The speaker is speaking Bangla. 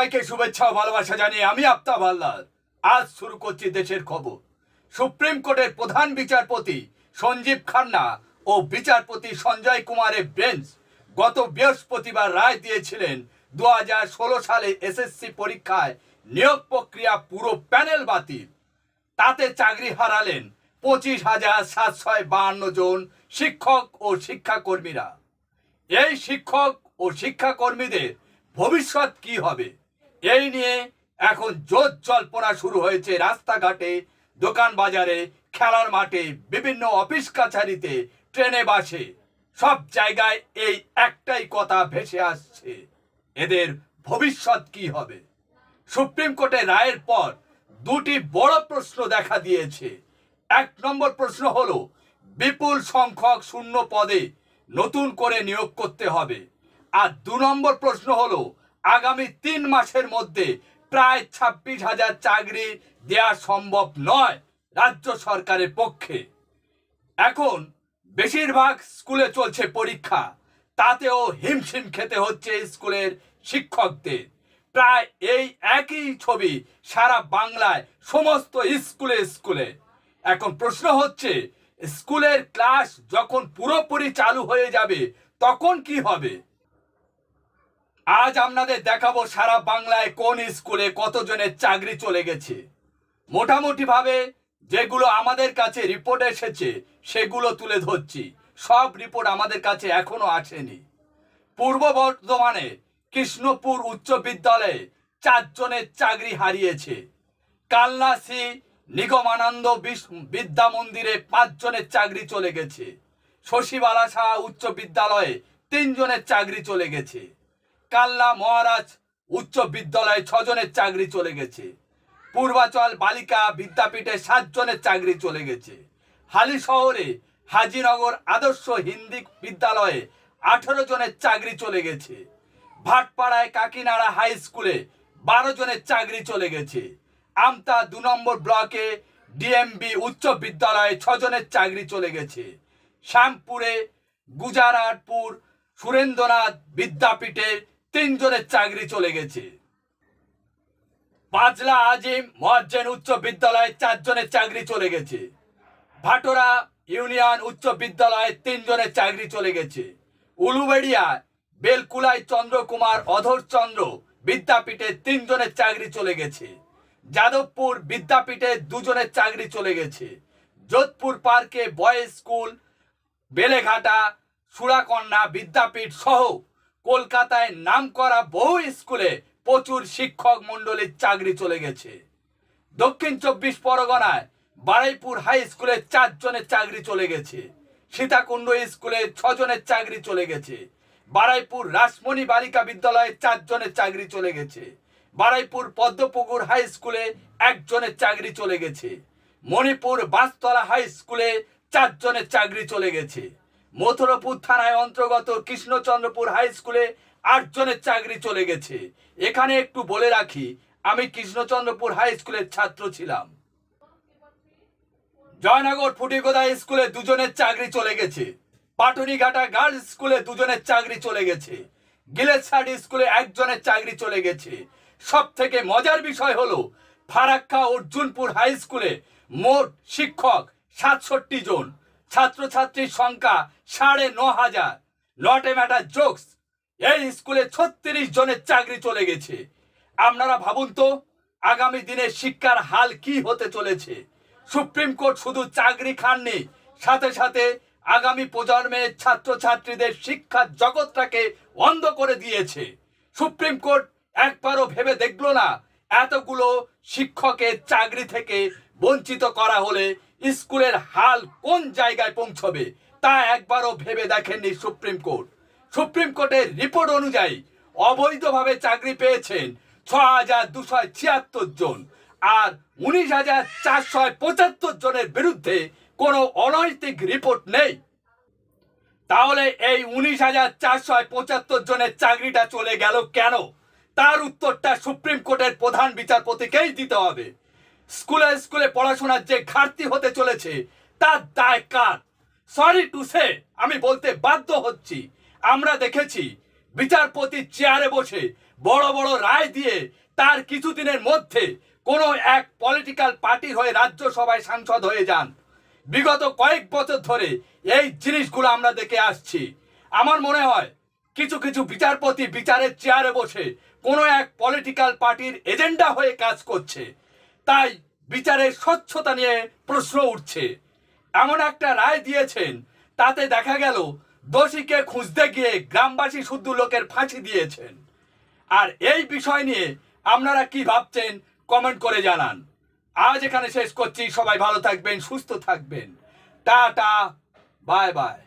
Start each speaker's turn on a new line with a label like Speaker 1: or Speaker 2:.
Speaker 1: সবাইকে শুভেচ্ছা ও ভালোবাসা জানিয়ে আমি আফতাব হালদার আজ শুরু করছি দেশের খবর। সুপ্রিম কোর্টের প্রধান বিচারপতি সঞ্জীব খান্না ও বিচারপতি সঞ্জয় কুমারের বেঞ্চ গত বৃহস্পতিবার রায় দিয়েছিলেন 2016 সালে এসএসসি পরীক্ষায় নিয়োগ প্রক্রিয়া পুরো প্যানেল বাতিল। তাতে চাকরি হারালেন 25,752 জন শিক্ষক ও শিক্ষাকর্মীরা। এই শিক্ষক ও শিক্ষাকর্মীদের ভবিষ্যৎ কি হবে, এই নিয়ে এখন জোর জল্পনা শুরু হয়েছে। রাস্তাঘাটে, দোকান বাজারে, খেলার মাঠে, বিভিন্ন অফিস কাছারিতে, ট্রেনে, বাসে, সব জায়গায় এই একটাই কথা ভেসে আসছে, এদের ভবিষ্যৎ কি হবে। সুপ্রিম কোর্টের রায়ের পর দুটি বড় প্রশ্ন দেখা দিয়েছে। এক নম্বর প্রশ্ন হলো, বিপুল সংখ্যক শূন্য পদে নতুন করে নিয়োগ করতে হবে। আর 2 নম্বর প্রশ্ন হলো, আগামী 3 মাসের মধ্যে প্রায় 26,000 চাকরি দেওয়া সম্ভব নয় রাজ্য সরকারের পক্ষে। এখন বেশিরভাগ স্কুলে চলছে পরীক্ষা, তাতেও হিমশিম খেতে হচ্ছে স্কুলের শিক্ষকদের। প্রায় এই একই ছবি সারা বাংলায় সমস্ত স্কুলে। এখন প্রশ্ন হচ্ছে, স্কুলের ক্লাস যখন পুরোপুরি চালু হয়ে যাবে তখন কি হবে। আজ আপনাদের দেখাবো সারা বাংলায় কোন স্কুলে কতজনের চাকরি চলে গেছে। মোটামুটি ভাবে যেগুলো আমাদের কাছে রিপোর্ট এসেছে সেগুলো তুলে ধরছি। সব রিপোর্ট আমাদের কাছে এখনো আসেনি। পূর্ব বর্ধমানে কৃষ্ণপুর উচ্চ বিদ্যালয়ে 4 জনের চাকরি হারিয়েছে। কালনা শ্রী নিগমানন্দ বিদ্যা মন্দিরে 5 জনের চাকরি চলে গেছে। শশীবালা সাহা উচ্চ বিদ্যালয়ে 3 জনের চাকরি চলে গেছে। কালনা মহারাজ উচ্চ বিদ্যালয়ে 6 জনের চাকরি চলে গেছে। পূর্বাচল বালিকা বিদ্যাপীঠে 7 জনের চাকরি চলে গেছে। হালি শহরে হাজিনগর আদর্শ হিন্দি বিদ্যালয়ে 18 জনের চাকরি চলে গেছে। ভাটপাড়ায় কাকিনাড়া হাই স্কুলে 12 জনের চাকরি চলে গেছে। আমতা 2 নম্বর ব্লকে ডিএমবি উচ্চ বিদ্যালয়ে 6 জনের চাকরি চলে গেছে। শ্যামপুরে গুজারাটপুর সুরেন্দ্রনাথ বিদ্যাপীঠে 3 জনের চাকরি চলে গেছে। পাজলা আজিম মহাজ্জেন উচ্চ বিদ্যালয়ে 4 জনের চাকরি চলে গেছে। ভাটোরা ইউনিয়ন উচ্চ বিদ্যালয়ে 3 জনের চাকরি চলে গেছে। উলুবেড়িয়া বেলকুলাই চন্দ্রকুমার অধরচন্দ্র বিদ্যাপীঠে 3 জনের চাকরি চলে গেছে। যাদবপুর বিদ্যাপীঠে 2 জনের চাকরি চলে গেছে। যোধপুর পার্কে বয়েজ স্কুল, বেলেঘাটা সুরাকন্যা বিদ্যাপীঠ সহ কলকাতায় নামকরা বহু স্কুলে প্রচুর শিক্ষক মন্ডলীর চাকরি চলে গেছে। দক্ষিণ 24 পরগনায় বারুইপুর হাই স্কুলে 4 জনের চাকরি চলে গেছে। সীতাকুণ্ড স্কুলে 6 জনের চাকরি চলে গেছে। বারুইপুর রাসমণি বালিকা বিদ্যালয়ে 4 জনের চাকরি চলে গেছে। বারুইপুর পদ্মপুকুর হাই স্কুলে 1 জনের চাকরি চলে গেছে। মণিপুর বাঁশতলা হাই স্কুলে 4 জনের চাকরি চলে গেছে। মথুরাপুর থানায় অন্তর্গত কৃষ্ণচন্দ্রপুর হাই স্কুলে 8 জনের চাকরি চলে গেছে। এখানে একটু বলে রাখি, আমি কৃষ্ণচন্দ্রপুর হাই স্কুলের ছাত্র ছিলাম। জয়নগর ফুটিগোদা স্কুলে 2 জনের চাকরি চলে গেছে। পাটুনিঘাটা গার্লস স্কুলে 2 জনের চাকরি চলে গেছে। গিলেসাড স্কুলে 1 জনের চাকরি চলে গেছে। সব থেকে মজার বিষয় হলো, ফারাক্কা অর্জুনপুর হাই স্কুলে মোট শিক্ষক 67 জন, ছাত্রছাত্রীর সংখ্যা 9,500। নট এ ম্যাটার জোকস, এই স্কুলে 36 জনের চাকরি চলে গেছে। আপনারা ভাবুন তো আগামী দিনে শিক্ষার হাল কি হতে চলেছে। সুপ্রিম কোর্ট শুধু চাকরি খাননি, সাথে সাথে আগামী প্রজন্মের ছাত্রছাত্রীদের শিক্ষার জগৎটাকে অন্ধ করে দিয়েছে। সুপ্রিম কোর্ট একবারও ভেবে দেখলো না এতগুলো শিক্ষকের চাকরি থেকে বঞ্চিত করা হলে স্কুলের হাল কোন জায়গায় পৌঁছবে, তা একবারও ভেবে দেখেননি সুপ্রিম কোর্ট। সুপ্রিম কোর্টের রিপোর্ট অনুযায়ী অবৈধভাবে চাকরি পেয়েছেন 6,276 জন, আর 19,475 জনের বিরুদ্ধে কোনো অনৈতিক রিপোর্ট নেই। তাহলে এই 19,475 জনের চাকরিটা চলে গেল কেন, তার উত্তরটা সুপ্রিম কোর্টের প্রধান বিচারপতিকেই দিতে হবে। স্কুলে পড়াশোনার যে ঘাটতি হতে চলেছে তার দায় কার? সরি টু সে, আমি বলতে বাধ্য হচ্ছি, আমরা দেখেছি বিচারপতির চেয়ারে বসে বড় বড় রায় দিয়ে তার কিছুদিনের মধ্যে কোনো এক পলিটিক্যাল পার্টির হয়ে রাজ্যসভায় সাংসদ হয়ে যান। বিগত কয়েক বছর ধরে এই জিনিসগুলো আমরা দেখে আসছি। আমার মনে হয় কিছু কিছু বিচারপতি বিচারের চেয়ারে বসে কোনো এক পলিটিক্যাল পার্টির এজেন্ডা হয়ে কাজ করছে, তাই বিচারের স্বচ্ছতা নিয়ে প্রশ্ন উঠছে। এমন একটা রায় দিয়েছেন তাতে দেখা গেল দোষীকে খুঁজতে গিয়ে গ্রামবাসী শুদ্ধ লোকের ফাঁসি দিয়েছেন। আর এই বিষয় নিয়ে আপনারা কি ভাবছেন কমেন্ট করে জানান। আজ এখানে শেষ করছি। সবাই ভালো থাকবেন, সুস্থ থাকবেন। Tata, bye bye.